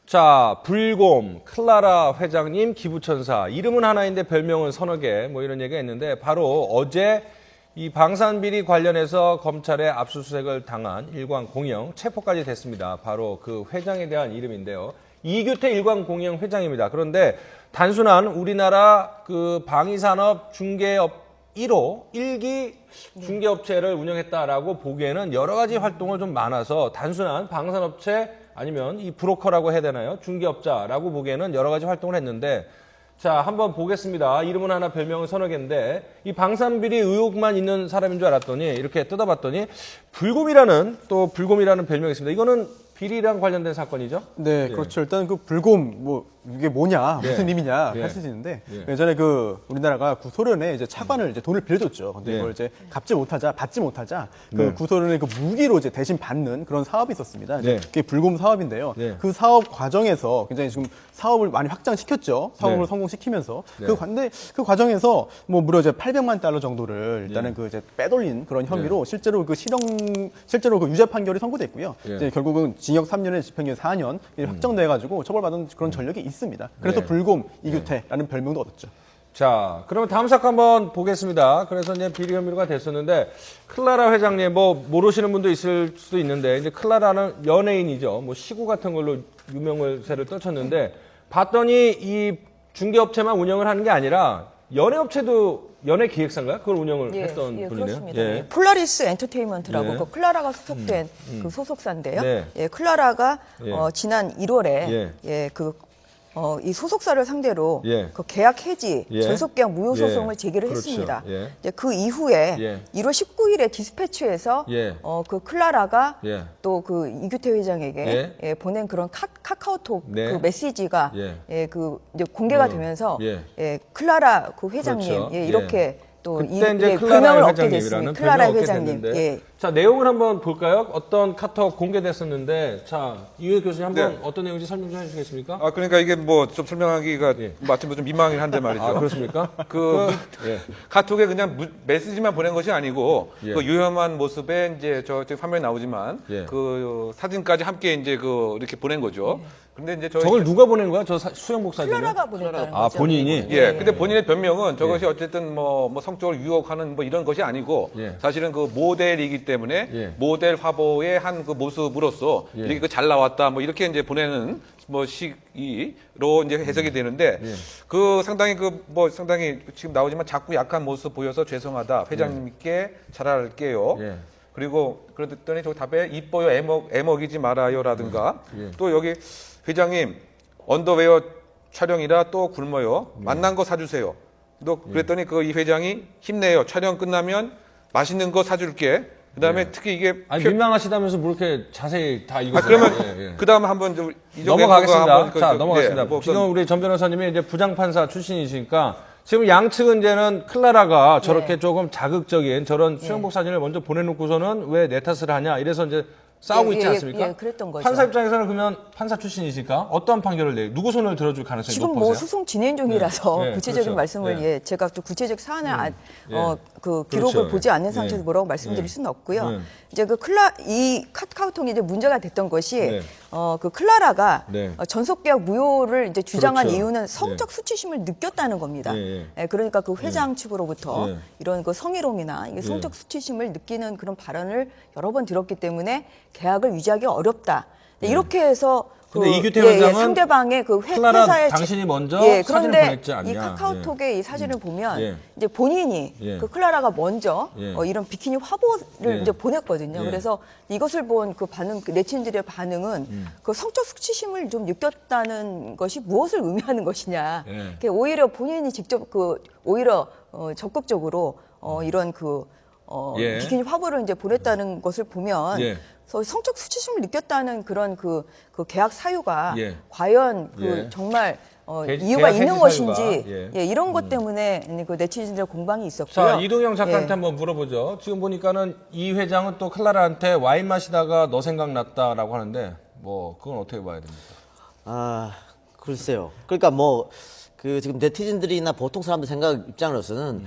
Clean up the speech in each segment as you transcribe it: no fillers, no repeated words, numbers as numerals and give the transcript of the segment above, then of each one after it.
자, 불곰, 클라라 회장님, 기부천사. 이름은 하나인데 별명은 서너 개, 뭐 이런 얘기가 있는데, 바로 어제 이 방산비리 관련해서 검찰에 압수수색을 당한 일광공영 체포까지 됐습니다. 바로 그 회장에 대한 이름인데요. 이규태 일광공영 회장입니다. 그런데 단순한 우리나라 그 방위산업 중개업 1호, 1기 중개업체를 운영했다라고 보기에는 여러 가지 활동을 좀 많아서 단순한 방산업체 아니면 이 브로커라고 해야 되나요? 중개업자라고 보기에는 여러 가지 활동을 했는데 자, 한번 보겠습니다. 이름은 하나 별명은 서너 개인데 이 방산비리 의혹만 있는 사람인 줄 알았더니 이렇게 뜯어봤더니 불곰이라는 별명이 있습니다. 이거는 비리랑 관련된 사건이죠? 네, 그렇죠. 일단 그 불곰 뭐 이게 뭐냐, 무슨 의미냐 하실 수 있는데 예전에 그 우리나라가 구소련에 이제 차관을 이제 돈을 빌려줬죠. 근데 이걸 이제 받지 못하자 그 구소련의 그 무기로 이제 대신 받는 그런 사업이 있었습니다. 이제 그게 불곰 사업인데요. 그 사업 과정에서 굉장히 지금 사업을 많이 확장시켰죠. 사업을 성공시키면서 근데 그 과정에서 뭐 무려 이제 800만 달러 정도를 일단은 그 이제 빼돌린 그런 혐의로 실제로 그 유죄 판결이 선고됐고요. 이제 결국은 징역 3년에 집행유예 4년 확정돼가지고 처벌받은 그런 전력이 있습니다. 그래서 불곰 이규태라는 별명도 얻었죠. 자, 그러면 다음 사건 한번 보겠습니다. 그래서 이제 비리 혐의가 됐었는데 클라라 회장님 뭐 모르시는 분도 있을 수도 있는데 이제 클라라는 연예인이죠. 뭐 시구 같은 걸로 유명세를 떨쳤는데 봤더니 이 중개업체만 운영을 하는 게 아니라 연예 기획사인가요? 그걸 운영을 했던 분이네요. 그렇습니다. 폴라리스 엔터테인먼트라고 그 클라라가 소속된 그 소속사인데요. 클라라가 지난 1월에 이 소속사를 상대로 그 계약 해지, 전속계약 무효 소송을 제기를 했습니다. 그 이후에 1월 19일에 디스패치에서 그 클라라가 또 그 이규태 회장에게 보낸 그런 카카오톡 그 메시지가 그 이제 공개가 되면서 클라라 그 회장님 이렇게 또 이제 별명을 얻게 됐습니다. 클라라 회장님. 자, 내용을 한번 볼까요? 어떤 카톡 공개됐었는데, 자, 이회 교수님 한번 어떤 내용인지 설명 좀 해주시겠습니까? 그러니까 이게 뭐 좀 설명하기가 마침 좀 민망하긴 한데 말이죠. 아, 그렇습니까? 카톡에 그냥 메시지만 보낸 것이 아니고 그 유혐한 모습에 이제 저 화면에 나오지만 그 사진까지 함께 이제 그 이렇게 보낸 거죠. 근데 이제 저걸 누가 보낸 거야? 저 수영복 사진을? 클라라가 보냈다는 거죠. 아, 본인이? 근데 본인의 변명은 저것이 어쨌든 뭐 성적으로 유혹하는 뭐 이런 것이 아니고 사실은 그 모델이기 때문에 모델 화보의 한 그 모습으로서 이렇게 그 잘 나왔다 뭐 이렇게 이제 보내는 뭐 시기로 이제 해석이 되는데 그 상당히 상당히 지금 나오지만 자꾸 약한 모습 보여서 죄송하다 회장님께 잘할게요. 그리고 그랬더니 저 답에 이뻐요 애먹이지 말아요라든가 또 여기 회장님 언더웨어 촬영이라 또 굶어요. 만난 거 사주세요. 또 그랬더니 그 이 회장이 힘내요. 촬영 끝나면 맛있는 거 사줄게. 그다음에 특히 이게 민망하시다면서 뭐 이렇게 자세히 다 읽으세요? 그러면 그다음 한번 좀 넘어가겠습니다. 자, 넘어가겠습니다. 지금 우리 전 변호사님이 이제 부장판사 출신이시니까 지금 양측은 이제는 클라라가 저렇게 조금 자극적인 저런 수영복 사진을 먼저 보내놓고서는 왜 내 탓을 하냐 이래서 이제 싸우고 있지 않습니까? 그랬던 거죠. 판사 입장에서는 그러면 판사 출신이시니까 어떠한 판결을 내요? 누구 손을 들어줄 가능성이 지금 높으세요? 뭐 소송 진행 중이라서 구체적인 그렇죠. 말씀을 제가 또 구체적 사안을 그 기록을 보지 않는 상태에서 뭐라고 말씀드릴 수는 없고요. 이제 이 카카오톡이 이제 문제가 됐던 것이 그 클라라가 전속계약 무효를 이제 주장한 이유는 성적 수치심을 느꼈다는 겁니다. 그러니까 그 회장 측으로부터 이런 그 성희롱이나 이게 성적 수치심을 느끼는 그런 발언을 여러 번 들었기 때문에 계약을 유지하기 어렵다. 이렇게 해서 근데 이규태 회장은 상대방의 그 클라라 회사의 당신이 먼저 사진을 그런데 보냈지 않냐. 이 카카오톡의 이 사진을 보면 이제 본인이 그 클라라가 먼저 이런 비키니 화보를 이제 보냈거든요. 그래서 이것을 본 그 반응, 그 네티즌들의 반응은 그 성적 수치심을 좀 느꼈다는 것이 무엇을 의미하는 것이냐. 오히려 본인이 직접 오히려 적극적으로 이런 비키니 화보를 이제 보냈다는 것을 보면. 성적 수치심을 느꼈다는 그런 그 계약 사유가 과연 정말 이유가 있는 것인지 이런 것 때문에 그 네티즌들의 공방이 있었고요. 자, 이동영 작가한테 한번 물어보죠. 지금 보니까는 이 회장은 또 클라라한테 와인 마시다가 너 생각났다라고 하는데 뭐 그건 어떻게 봐야 됩니까? 글쎄요. 그러니까 뭐 그 지금 네티즌들이나 보통 사람들 생각 입장으로서는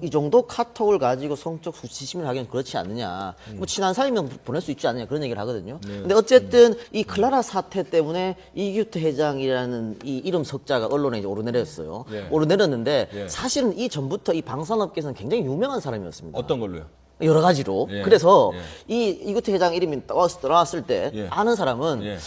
이 정도 카톡을 가지고 성적 수치심을 하기는 그렇지 않느냐. 뭐 친한 사이면 보낼 수 있지 않느냐 그런 얘기를 하거든요. 근데 어쨌든 이 클라라 사태 때문에 이규태 회장이라는 이 이름 석자가 언론에 이제 오르내렸어요. 오르내렸는데 사실은 이 전부터 이 방산업계에서는 굉장히 유명한 사람이었습니다. 어떤 걸로요? 여러 가지로. 예. 그래서 이규태 회장 이름이 떠나왔을 때 예. 아는 사람은 예.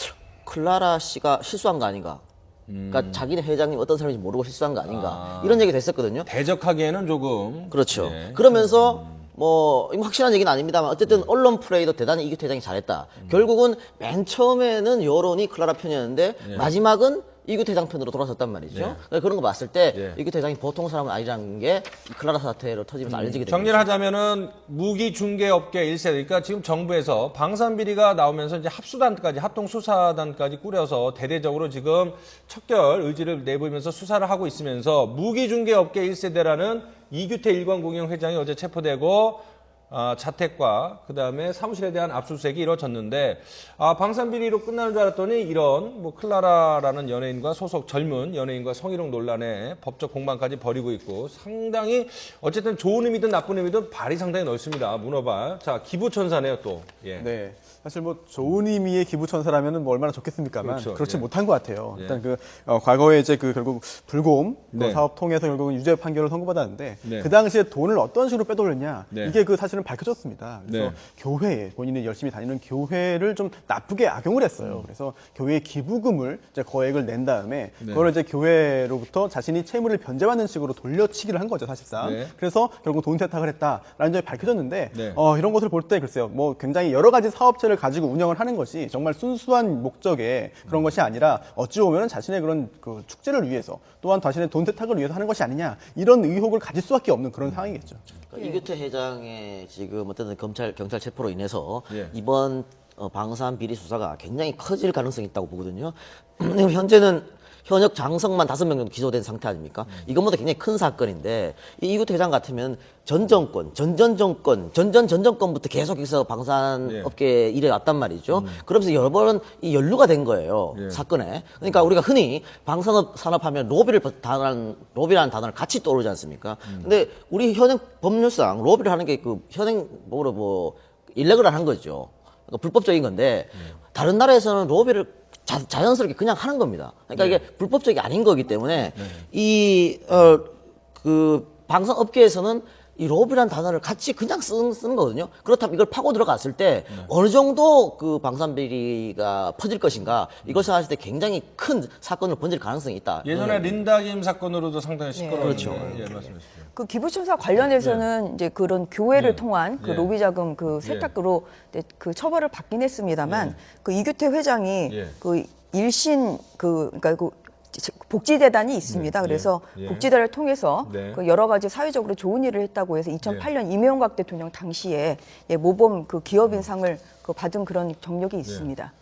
클라라 씨가 실수한 거 아닌가. 그러니까 자기네 회장님 어떤 사람인지 모르고 실수한 거 아닌가. 이런 얘기가 됐었거든요. 대적하기에는 조금 그렇죠. 예. 그러면서 뭐 이거 확실한 얘기는 아닙니다만 어쨌든 언론 플레이도 대단히 이규태 회장이 잘했다. 결국은 맨 처음에는 여론이 클라라 편이었는데 마지막은 이규태 회장 편으로 돌아섰단 말이죠. 그러니까 그런 거 봤을 때 이규태 회장이 보통 사람은 아니라는 게 이 클라라 사태로 터지면서 알려지게 됩니다. 정리를 하자면은 무기 중개업계 1세 그러니까 지금 정부에서 방산 비리가 나오면서 이제 합수단까지 합동 수사단까지 꾸려서 대대적으로 지금 척결 의지를 내보이면서 수사를 하고 있으면서 무기 중개업계 1세대라는 이규태 일광공영 회장이 어제 체포되고 자택과 그다음에 사무실에 대한 압수수색이 이루어졌는데 방산 비리로 끝나는 줄 알았더니 이런 뭐 클라라라는 연예인과 소속 젊은 연예인과 성희롱 논란에 법적 공방까지 벌이고 있고 상당히 어쨌든 좋은 의미든 나쁜 의미든 발이 상당히 넓습니다. 문어발. 자, 기부천사네요 또. 예. 네. 사실 뭐 좋은 의미의 기부천사라면은 뭐 얼마나 좋겠습니까만 그렇죠. 그렇지 예. 못한 것 같아요. 일단 과거에 이제 결국 불곰 네. 사업 통해서 결국은 유죄 판결을 선고받았는데 네. 그 당시에 돈을 어떤 식으로 빼돌렸냐 네. 이게 사실은 밝혀졌습니다. 그래서 네. 교회에 본인이 열심히 다니는 교회를 좀 나쁘게 악용을 했어요. 그래서 교회 기부금을 이제 거액을 낸 다음에 그걸 이제 교회로부터 자신이 채무를 변제받는 식으로 돌려치기를 한 거죠, 사실상. 네. 그래서 결국 돈 세탁을 했다라는 점이 밝혀졌는데 네. 이런 것을 볼 때 글쎄요, 뭐 굉장히 여러 가지 사업체를 가지고 운영을 하는 것이 정말 순수한 목적의 그런 것이 아니라 어찌 보면 자신의 그런 그 축제를 위해서 또한 자신의 돈 세탁을 위해서 하는 것이 아니냐 이런 의혹을 가질 수밖에 없는 그런 상황이겠죠. 그러니까 이규태 회장의 지금 어떤 경찰 체포로 인해서 예. 이번 방산 비리 수사가 굉장히 커질 가능성이 있다고 보거든요. 현재는 현역 장성만 5명 정도 기소된 상태 아닙니까? 이것보다 굉장히 큰 사건인데 이 이규태 회장 같으면 전 정권, 전 정권부터 계속해서 방산업계에 일해왔단 말이죠. 그러면서 여러 번 이 연루가 된 거예요. 사건에. 그러니까 우리가 흔히 산업하면 로비라는 단어를 같이 떠오르지 않습니까? 근데 우리 현행 법률상 로비를 하는 게 현행법으로 뭐 일레gal한 거죠. 그러니까 불법적인 건데 다른 나라에서는 로비를 자연스럽게 그냥 하는 겁니다. 그러니까 이게 불법적이 아닌 거기 때문에 방산업계에서는 이 로비라는 단어를 같이 그냥 쓰는 거거든요. 그렇다면 이걸 파고 들어갔을 때 어느 정도 그 방산 비리가 퍼질 것인가 이걸 생각했을 때 굉장히 큰 사건으로 번질 가능성이 있다. 예전에 린다김 사건으로도 상당히 시끄러웠죠. 그렇죠. 예, 말씀해 주시죠. 그 기부천사 관련해서는 이제 그런 교회를 통한 그 로비 자금 그 세탁으로 그 처벌을 받긴 했습니다만 그 이규태 회장이 그 일신 그러니까 그 복지재단이 있습니다. 그래서 복지재단을 통해서 그 여러 가지 사회적으로 좋은 일을 했다고 해서 2008년 이명박 대통령 당시에 모범 그 기업인상을 그 받은 그런 경력이 있습니다.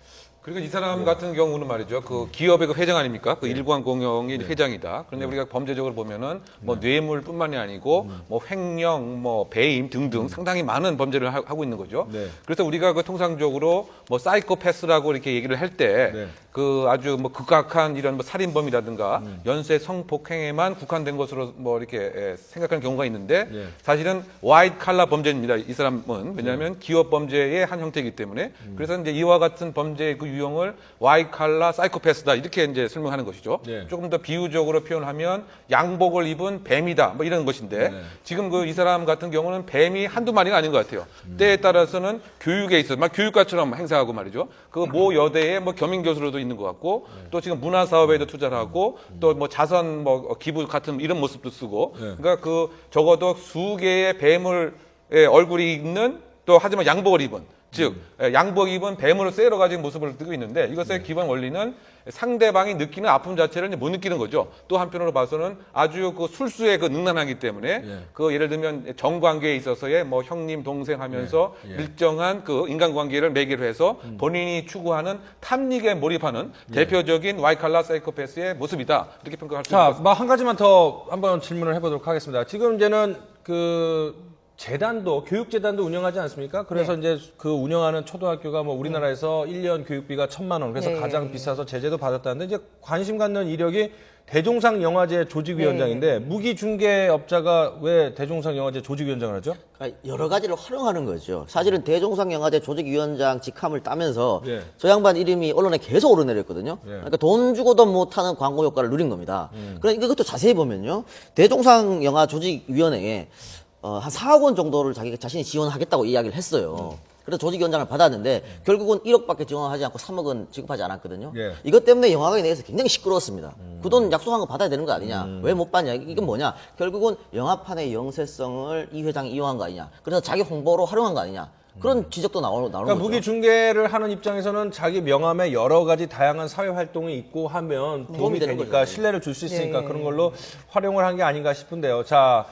그리고 이 사람 같은 경우는 말이죠. 그 기업의 그 회장 아닙니까? 그 일광공영이 회장이다. 그런데 우리가 범죄적으로 보면은 뭐 뇌물뿐만이 아니고 뭐 횡령, 뭐 배임 등등 상당히 많은 범죄를 하고 있는 거죠. 그래서 우리가 그 통상적으로 뭐 사이코패스라고 이렇게 얘기를 할 때 그 아주 뭐 극악한 이런 뭐 살인범이라든가 연쇄 성폭행에만 국한된 것으로 뭐 이렇게 생각하는 경우가 있는데 사실은 화이트 칼라 범죄입니다. 이 사람은 왜냐하면 기업 범죄의 한 형태이기 때문에 그래서 이제 이와 같은 범죄의 그 유형을 화이트 칼라 사이코패스다 이렇게 이제 설명하는 것이죠. 조금 더 비유적으로 표현하면 양복을 입은 뱀이다 뭐 이런 것인데 지금 그 이 사람 같은 경우는 뱀이 한두 마리가 아닌 것 같아요. 때에 따라서는 교육에 있어서 막 교육과처럼 행사하고 말이죠. 그 모 여대의 뭐 겸임 교수로도 있는 것 같고 또 지금 문화 사업에도 투자를 하고 또 뭐 자선 뭐 기부 같은 이런 모습도 쓰고 그러니까 그 적어도 수개의 뱀을 얼굴이 있는 또 하지만 양복을 입은 즉 양복 입은 뱀으로 쎄러 가진 모습을 띠고 있는데 이것의 기본 원리는 상대방이 느끼는 아픔 자체를 이제 못 느끼는 거죠. 또 한편으로 봐서는 아주 그 술수에 그 능란하기 때문에 그 예를 들면 정관계에 있어서의 뭐 형님 동생 하면서 일정한 그 인간관계를 매개로 해서 본인이 추구하는 탐닉에 몰입하는 대표적인 와이칼라 사이코패스의 모습이다 이렇게 평가할 수 있습니다. 자, 한 가지만 더 한번 질문을 해보도록 하겠습니다. 지금 이제는 그 재단도 교육재단도 운영하지 않습니까? 그래서 이제 그 운영하는 초등학교가 뭐 우리나라에서 1년 교육비가 1,000만 원. 그래서 네. 가장 비싸서 제재도 받았다는데 이제 관심 갖는 이력이 대종상 영화제 조직위원장인데 무기중개업자가 왜 대종상 영화제 조직위원장을 하죠? 그러니까 여러 가지를 활용하는 거죠. 사실은 대종상영화제 조직위원장 직함을 따면서 예. 저 양반 이름이 언론에 계속 오르내렸거든요. 그러니까 돈 주고도 못하는 광고 효과를 누린 겁니다. 그러니까 이것도 자세히 보면요. 대종상영화 조직위원회에 한 4억 원 정도를 자신이 지원하겠다고 이야기를 했어요. 그래서 조직위원장을 받았는데 결국은 1억밖에 지원하지 않고 3억은 지급하지 않았거든요. 예. 이것 때문에 영화관에 대해서 굉장히 시끄러웠습니다. 그 돈 약속한 거 받아야 되는 거 아니냐? 왜 못 받냐? 이건 뭐냐? 결국은 영화판의 영세성을 이 회장이 이용한 거 아니냐? 그래서 자기 홍보로 활용한 거 아니냐? 그런 지적도 나오는 그러니까 거죠. 무기 중개를 하는 입장에서는 자기 명함에 여러 가지 다양한 사회 활동이 있고 하면 도움이 도움이 되는 되니까 거죠. 신뢰를 줄 수 있으니까 네. 그런 걸로 활용을 한 게 아닌가 싶은데요. 자,